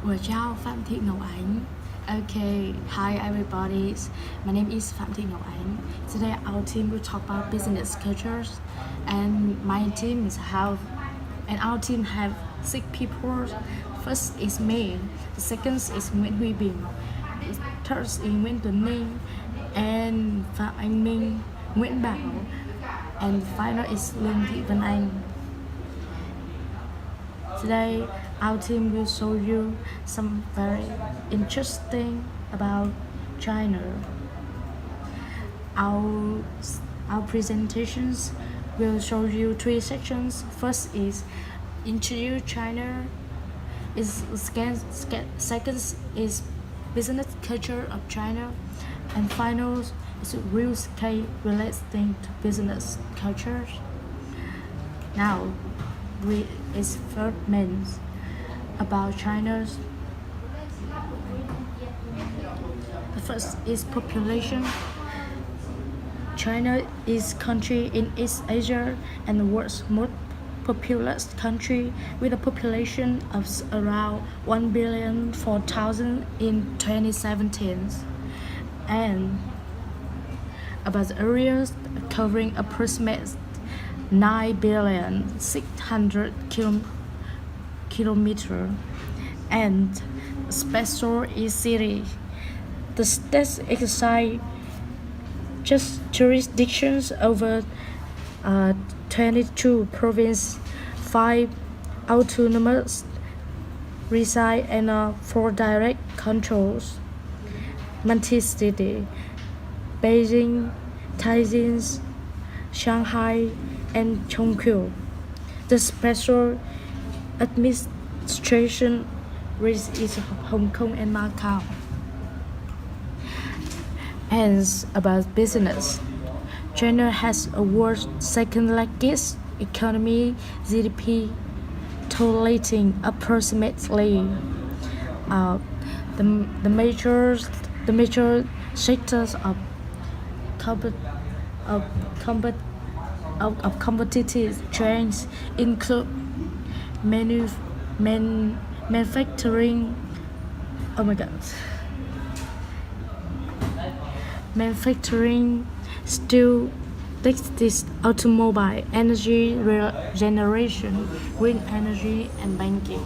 Chào Phạm Thị Ngọc Ánh. Okay, hi everybody. My name is Phạm Thị Ngọc Ánh. Today our team will talk about business cultures, and our team have 6 people. First is me. The second is Nguyễn Huy Bình. The third is Nguyễn Tuấn Ninh, and Phạm Anh Minh, Nguyễn Bảo, and the final is Lương Thị Vân Anh. Today, our team will show you some very interesting about China. Our presentations will show you 3 sections. First is introduce China. Second is business culture of China, and final is real estate relating to business culture. Now, is first means about China's. The first is population. China is country in East Asia and the world's most populous country with a population of around 1,004,000 in 2017, and about the areas covering approximately 9,600,000 kilometers, and special is city. The state exercise just jurisdictions over 22 provinces, 5 autonomous reside, and 4 direct controls. Multi-city, Beijing, Tianjin, Shanghai, and Chongqing. The special administration is Hong Kong and Macau. And about business, China has a world's second largest economy, GDP totaling approximately the major sectors of competitive trends include manufacturing. Manufacturing, steel, textiles, automobile, energy generation, green energy, and banking.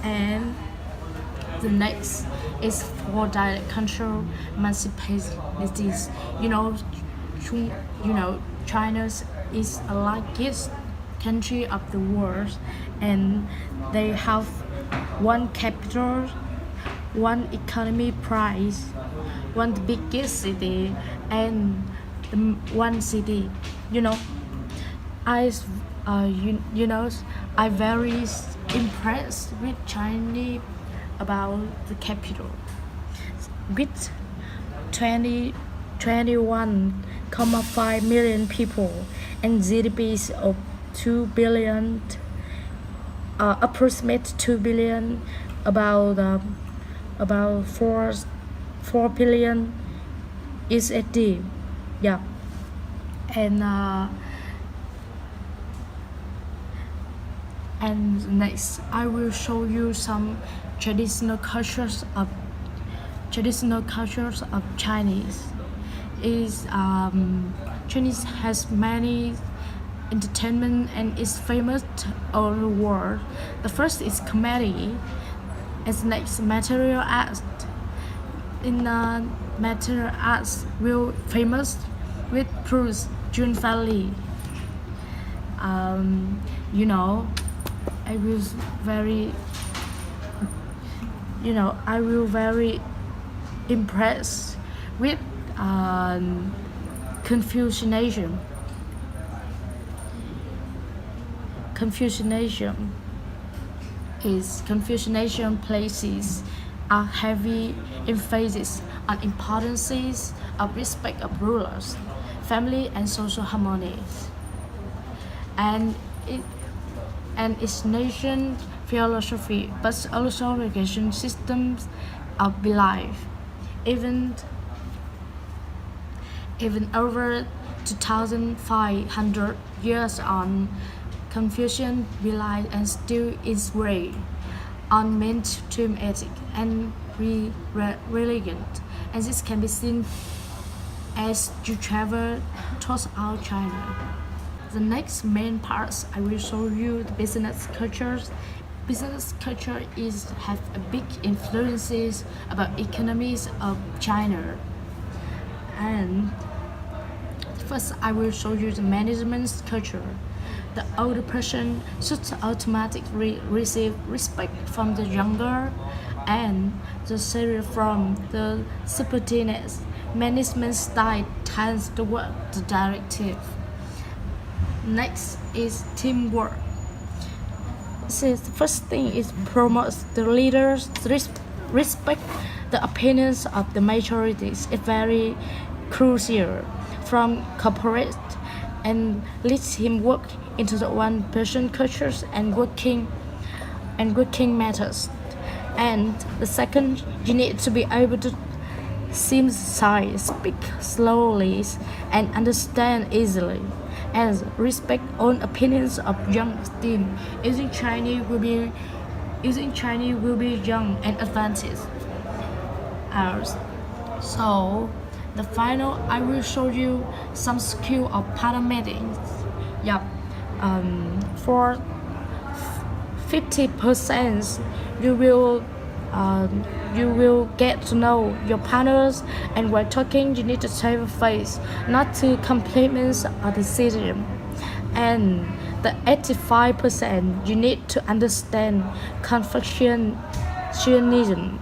And the next is for direct control municipalities. China is the largest country of the world, and they have one capital, one economy price, one biggest city, and one city. I very impressed with China about the capital. With 21.5 million people and GDPs of 2 billion, approximate 2 billion, about 4 billion USD. Yeah. And next, I will show you some traditional cultures of Chinese. Chinese has many entertainment and is famous all over the world. The first is comedy. As next, material arts. In material arts, will famous with Bruce June Valley. I will very impressed with Confucianism. Confucianism places a heavy emphasis on importance of respect of rulers, family, and social harmony, and its nation philosophy, but also education systems of belief. Even over 2,500 years on, Confucian belief and still is way. on mainstream ethic and religion, and this can be seen as you travel throughout China. The next main parts I will show you the business cultures. Business culture is have a big influences about economies of China. And first I will show you the management culture. The older person should automatically receive respect from the younger and the serious from the subordinates. Management style tends toward the directive. Next is teamwork. So the first thing is promotes the leaders respect the opinions of the majorities. It's very crucial from corporate and leads him work into the one person cultures and working methods. And the second, you need to be able to synthesize, speak slowly, and understand easily, and respect all opinions of young team. Using Chinese will be young and advanced. So the final, I will show you some skill of partner meetings. Yep. For 50%, you will get to know your partners, and while talking, you need to save a face, not to compliments or decision. And the 85%, you need to understand Confucianism,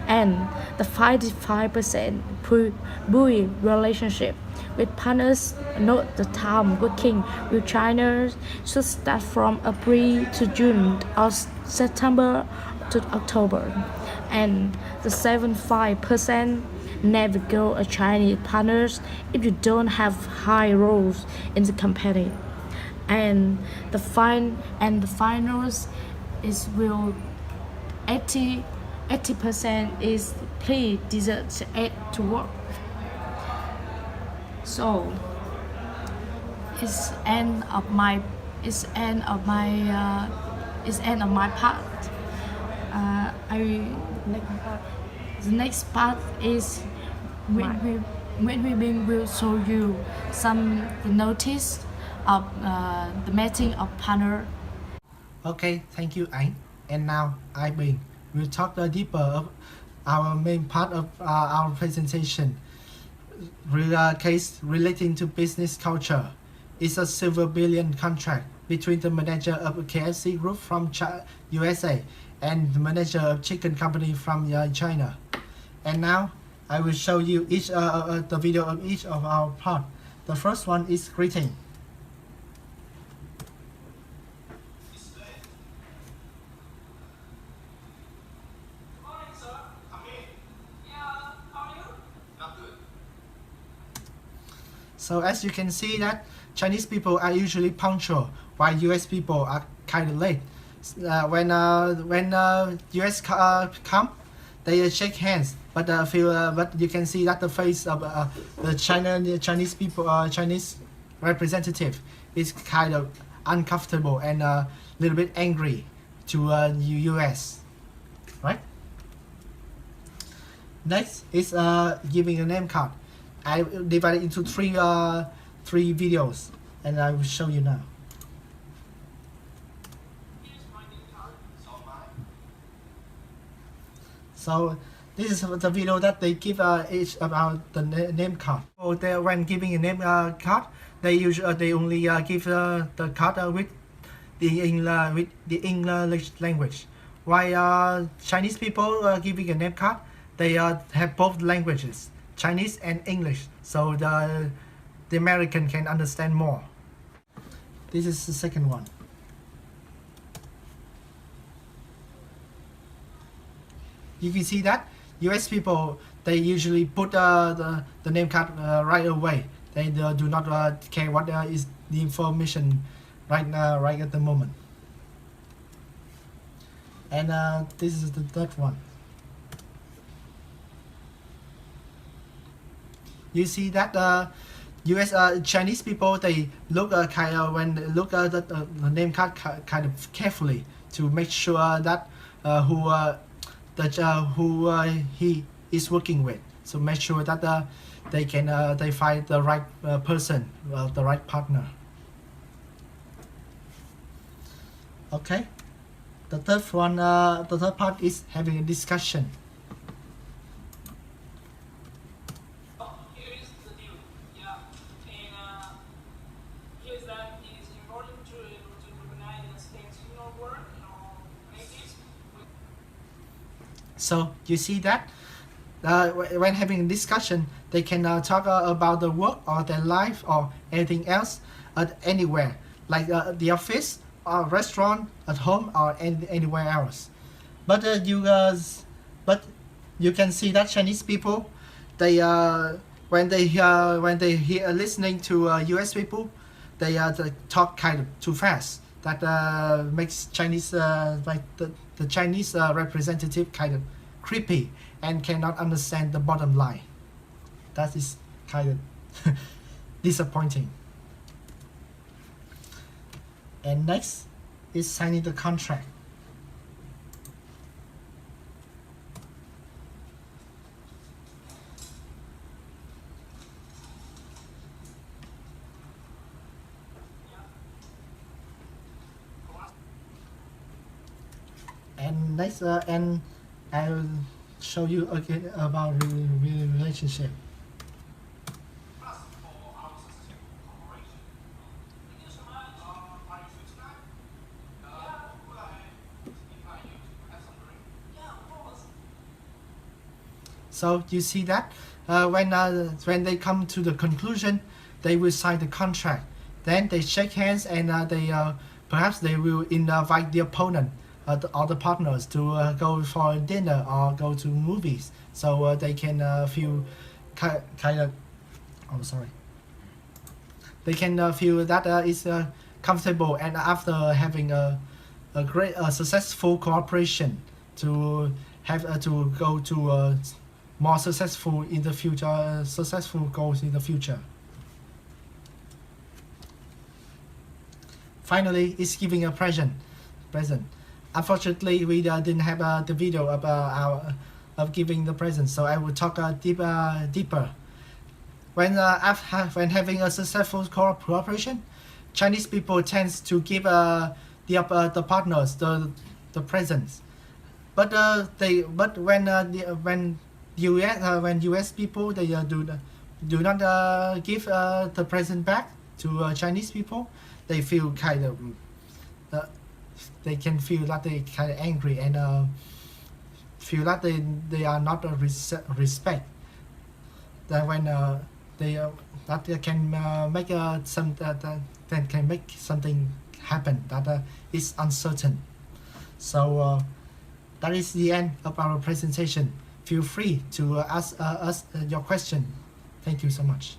and the 55% build relationship with partners. Note the time working with China should start from April to June or September to October. And the 75% never go a Chinese partners if you don't have high roles in the company. And the finals is will 80% is please desert to work. So it's end of my part. The next part is when we will show you some notice of the meeting of partner. Okay, thank you, Anh. And now, I Bình will talk deeper of our main part of our presentation. Case relating to business culture. It's a silver billion contract between the manager of KFC Group from USA and the manager of chicken company from China. And now, I will show you each the video of each of our part. The first one is greeting. So as you can see that Chinese people are usually punctual, while US people are kind of late. When US come, they shake hands, but but you can see that the face of the Chinese people, Chinese representative, is kind of uncomfortable and a little bit angry to US, right? Next is giving a name card. I divided into three videos, and I will show you now. So this is the video that they give each about the name card. So when giving a name card, they only give the card with the English language. While Chinese people giving a name card, they have both languages, Chinese and English, so the American can understand more. This is the second one. You can see that US people, they usually put the name card right away. They do not care what is the information right at the moment. And this is the third one. You see that US Chinese people, they look when they look at the name card kind of carefully to make sure that who he is working with. So make sure that they find the right person, the right partner. Okay. The third part is having a discussion. Here is the deal. Yeah. And here's that it is important to recognize things in your work or make it. So you see that when having a discussion, they can talk about the work or their life or anything else anywhere, like the office or restaurant, at home or anywhere else. But you can see that Chinese people, they when they hear listening to U.S. people, they talk kind of too fast. That makes Chinese like the Chinese representative kind of creepy and cannot understand the bottom line. That is kind of disappointing. And next is signing the contract. And next, and I will show you again about relationship. So you see that when they come to the conclusion, they will sign the contract. Then they shake hands and perhaps they will invite the opponent or the partners to go for dinner or go to movies, so they can feel kind of. Oh, sorry. They can feel that is comfortable, and after having a great successful cooperation, to have to go to more successful in the future, successful goals in the future. Finally, is giving a present. Unfortunately, we didn't have the video of giving the present, so I will talk deeper. When having a successful cooperation, Chinese people tends to give the partners the presents, but when US people they do not give the present back to Chinese people, they feel kind of they can feel that they kind of angry and feel that they are not respect. That when that can make that can make something happen that is uncertain. So that is the end of our presentation. Feel free to ask us your question. Thank you so much.